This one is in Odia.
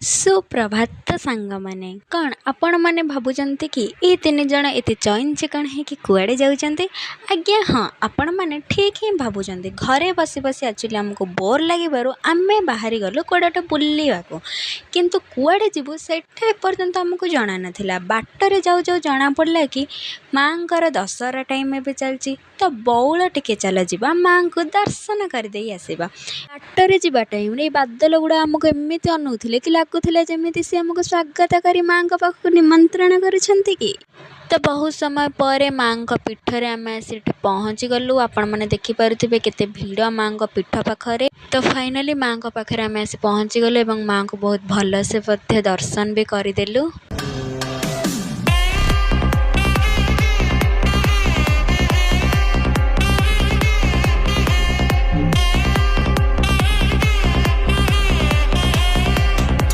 ସୁପ୍ରଭାତ ସାଙ୍ଗମାନେ। କ'ଣ ଆପଣମାନେ ଭାବୁଛନ୍ତି କି ଏଇ 3 ଜଣ ଏତେ ଚଇନ ଚିକଣ ହେଇକି କୁଆଡ଼େ ଯାଉଛନ୍ତି? ଆଜ୍ଞା ହଁ, ଆପଣମାନେ ଠିକ୍ ହିଁ ଭାବୁଛନ୍ତି। ଘରେ ବସି ବସି ଆକ୍ଚୁଆଲି ଆମକୁ ବୋର୍ ଲାଗିବାରୁ ଆମେ ବାହାରି ଗଲୁ କୁଆଡ଼େ ଗୋଟେ ବୁଲିବାକୁ। କିନ୍ତୁ କୁଆଡ଼େ ଯିବୁ ସେଇଟା ଏପର୍ଯ୍ୟନ୍ତ ଆମକୁ ଜଣା ନଥିଲା। ବାଟରେ ଯାଉ ଯାଉ ଜଣାପଡ଼ିଲା କି ମାଆଙ୍କର ଦଶହରା ଟାଇମ୍ ଏବେ ଚାଲିଛି, ତ ବଉଳ ଟିକେ ଚାଲ ଯିବା ମାଆଙ୍କୁ ଦର୍ଶନ କରିଦେଇ ଆସିବା। ବାଟରେ ଯିବା ଟାଇମ୍ରେ ଏଇ ବାଦଲ ଗୁଡ଼ା ଆମକୁ ଏମିତି ଅନଉଥିଲେ କି ଲାଗୁଥିଲା ଯେମିତି ସେ ଆମକୁ ସ୍ୱାଗତ କରି ମାଆଙ୍କ ପାଖକୁ ନିମନ୍ତ୍ରଣ କରୁଛନ୍ତି କି। ତ ବହୁତ ସମୟ ପରେ ମାଆଙ୍କ ପୀଠରେ ଆମେ ଆସି ଏଠି ପହଞ୍ଚିଗଲୁ। ଆପଣମାନେ ଦେଖିପାରୁଥିବେ କେତେ ଭିଡ଼ ମାଆଙ୍କ ପୀଠ ପାଖରେ। ତ ଫାଇନାଲି ମାଆଙ୍କ ପାଖରେ ଆମେ ଆସି ପହଞ୍ଚିଗଲୁ ଏବଂ ମାଆଙ୍କୁ ବହୁତ ଭଲସେ ମଧ୍ୟ ଦର୍ଶନ ବି କରିଦେଲୁ।